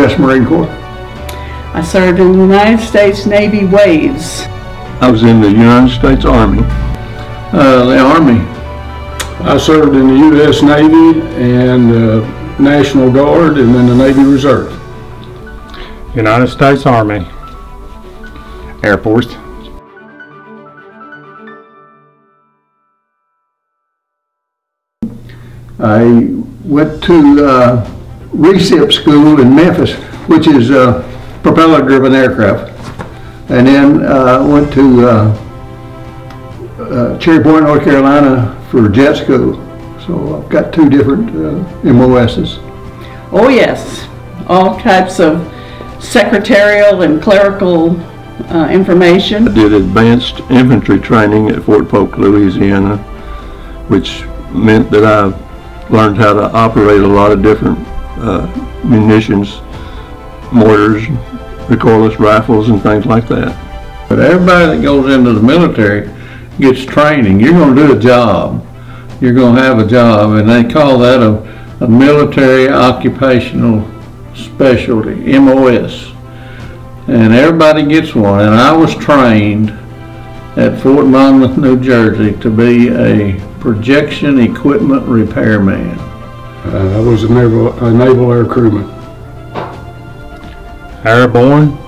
U.S. Marine Corps. I served in the United States Navy Waves. I was in the United States Army. The Army. I served in the U.S. Navy and National Guard and then the Navy Reserve. United States Army. Air Force. I went to RECIP school in Memphis, which is propeller-driven aircraft, and then went to Cherry Point, North Carolina for jet school. So I've got two different MOSs. Oh yes, all types of secretarial and clerical information. I did advanced infantry training at Fort Polk, Louisiana, which meant that I learned how to operate a lot of different munitions, mortars, recoilless rifles, and things like that. But everybody that goes into the military gets training. You're going to do a job. You're going to have a job, and they call that a military occupational specialty, MOS. And everybody gets one. And I was trained at Fort Monmouth, New Jersey to be a projection equipment repairman. I was a naval air crewman. Airborne.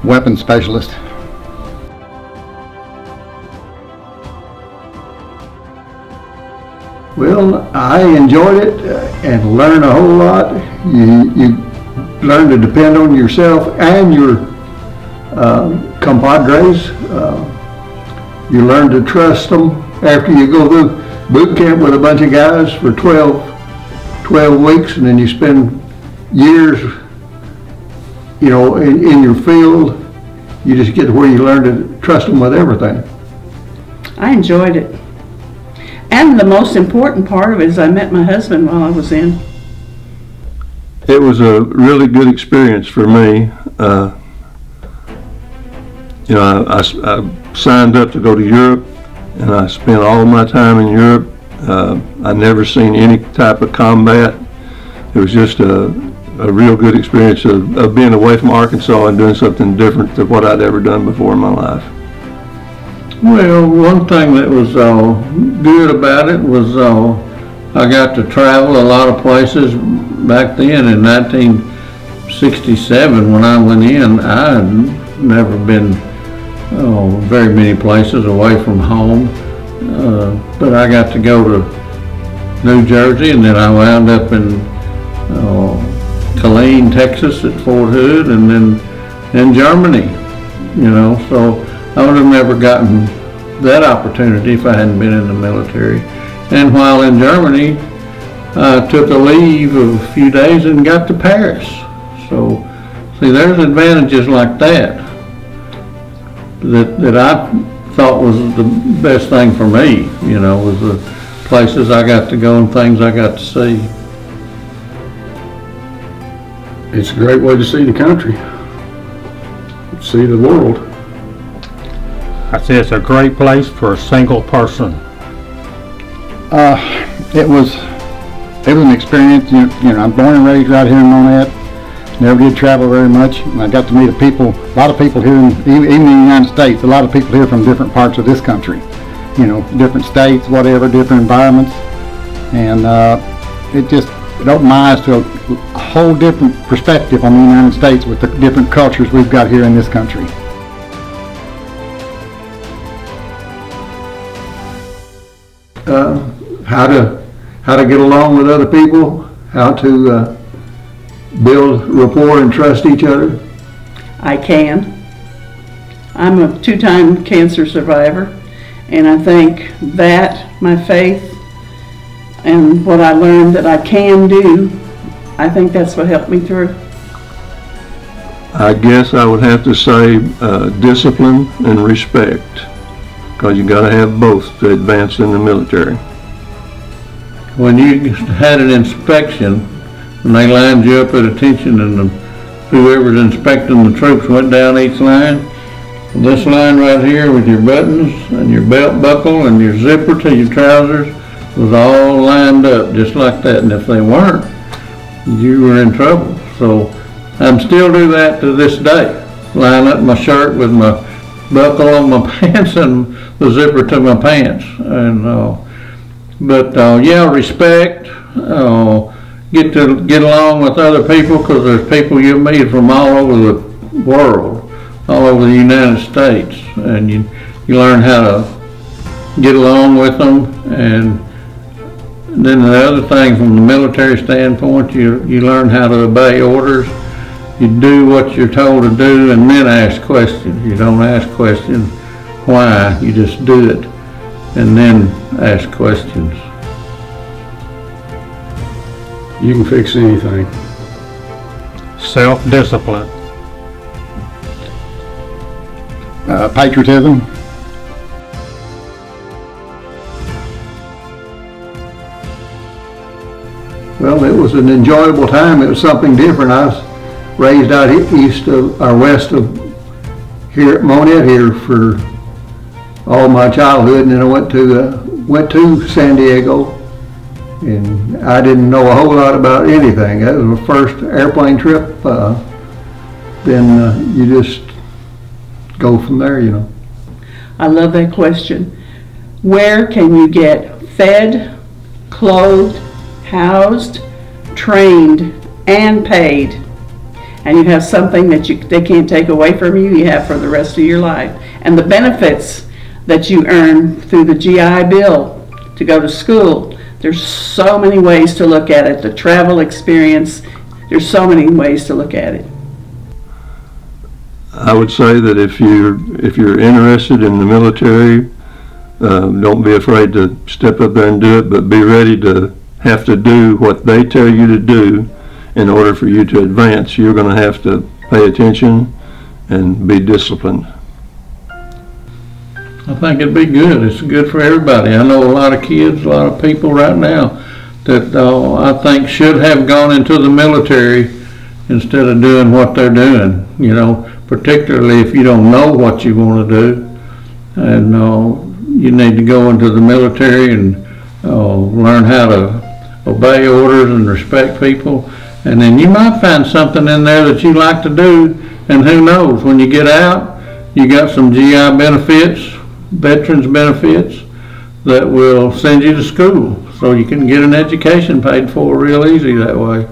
Weapons specialist. Well, I enjoyed it and learned a whole lot. You learn to depend on yourself and your compadres. You learn to trust them after you go through boot camp with a bunch of guys for 12 weeks, and then you spend years, you know, in your field. You just get to where you learn to trust them with everything. I enjoyed it. And the most important part of it is I met my husband while I was in. It was a really good experience for me. You know, I signed up to go to Europe, and I spent all my time in Europe. I never seen any type of combat. It was just a real good experience of being away from Arkansas and doing something different than what I'd ever done before in my life. Well, one thing that was good about it was I got to travel a lot of places. Back then in 1967 when I went in, I had never been very many places away from home. But I got to go to New Jersey, and then I wound up in Killeen, Texas at Fort Hood, and then in Germany, you know, so I would have never gotten that opportunity if I hadn't been in the military. And while in Germany, I took a leave of a few days and got to Paris. So, see, there's advantages like that that I thought was the best thing for me, you know, was the places I got to go and things I got to see. It's a great way to see the country, see the world. I say it's a great place for a single person. It was an experience. You know, I'm born and raised right here in Monette. Never did travel very much. I got to meet a lot of people here, even in the United States, a lot of people here from different parts of this country. You know, different states, whatever, different environments. And it opened my eyes to a whole different perspective on the United States with the different cultures we've got here in this country. How to get along with other people, how to build rapport and trust each other. I can. I'm a 2-time cancer survivor, And I think that, my faith, and what I learned that I can do, I think that's what helped me through. I guess I would have to say discipline and respect, because you got to have both to advance in the military. When you had an inspection, when they lined you up at attention and whoever's inspecting the troops went down each line, this line right here with your buttons and your belt buckle and your zipper to your trousers was all lined up just like that, and if they weren't, you were in trouble. So I still do that to this day. Line up my shirt with my buckle on my pants and the zipper to my pants. And yeah, respect. Get along with other people, because there's people you meet from all over the world, all over the United States, and you learn how to get along with them. And then the other thing, from the military standpoint, you learn how to obey orders. You do what you're told to do, and then ask questions. You don't ask questions why, you just do it and then ask questions. You can fix anything. Self-discipline. Patriotism. Well, it was an enjoyable time. It was something different. I was raised out east of, or west of here at Monette here for all my childhood, and then I went to San Diego, and I didn't know a whole lot about anything. That was my first airplane trip. Then you just go from there, you know. I love that question. Where can you get fed, clothed, housed, trained, and paid, and you have something that they can't take away from you, you have for the rest of your life? And the benefits that you earn through the GI Bill to go to school, there's so many ways to look at it. The travel experience, there's so many ways to look at it. I would say that if you're interested in the military, don't be afraid to step up there and do it, but be ready to have to do what they tell you to do in order for you to advance. You're going to have to pay attention and be disciplined. I think it'd be good. It's good for everybody. I know a lot of kids, a lot of people right now that I think should have gone into the military instead of doing what they're doing, you know, particularly if you don't know what you want to do. And you need to go into the military and learn how to obey orders and respect people. And then you might find something in there that you like to do, and who knows, when you get out, you got some GI benefits, veterans benefits, that will send you to school, so you can get an education paid for real easy that way.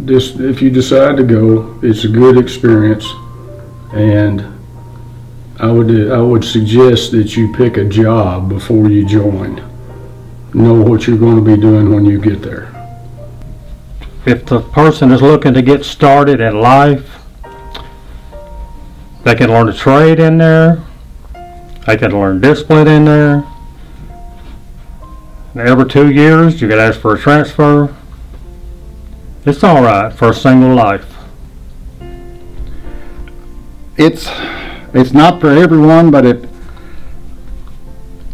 If you decide to go, it's a good experience, and I would suggest that you pick a job before you join. Know what you're going to be doing when you get there. If the person is looking to get started in life, they can learn a trade in there. They can learn discipline in there. And every 2 years, you can ask for a transfer. It's all right for a single life. It's not for everyone, but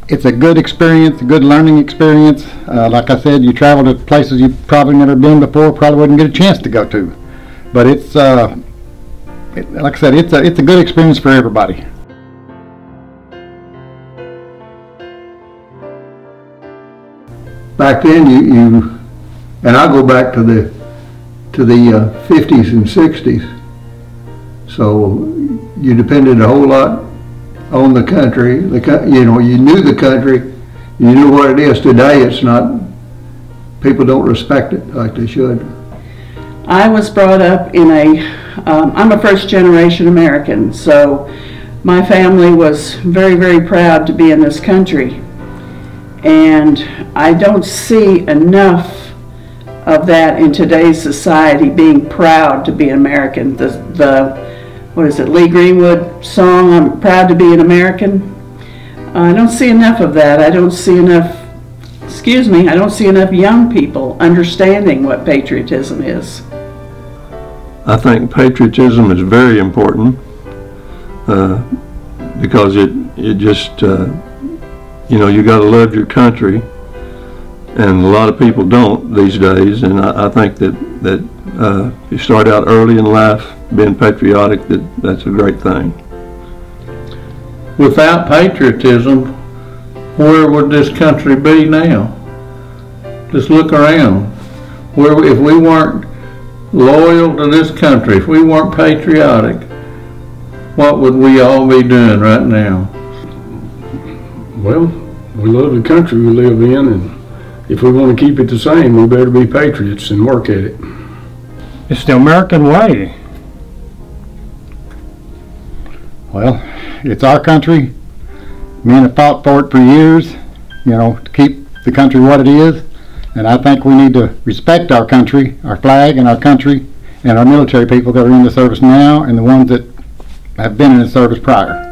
it's a good experience, a good learning experience. Like I said, you travel to places you've probably never been before, probably wouldn't get a chance to go to. But it's, like I said, it's a good experience for everybody. Back then, you and I go back to the 50s and 60s. So you depended a whole lot on the country. You know, you knew the country, you knew what it is. Today, it's not. People don't respect it like they should. I was brought up in I'm a first-generation American, so my family was very, very proud to be in this country. And I don't see enough of that in today's society, being proud to be American. what is it, Lee Greenwood song, I'm proud to be an American. I don't see enough of that. I don't see enough, I don't see enough young people understanding what patriotism is. I think patriotism is very important because it just, you got to love your country, and a lot of people don't these days. And I think that if you start out early in life being patriotic, that's a great thing. Without patriotism, where would this country be now? Just look around. If we weren't loyal to this country, if we weren't patriotic, what would we all be doing right now? Well, we love the country we live in, and if we want to keep it the same, we better be patriots and work at it. It's the American way. Well, it's our country. Men have fought for it for years, to keep the country what it is. And I think we need to respect our country, our flag and our country, and our military people that are in the service now and the ones that have been in the service prior.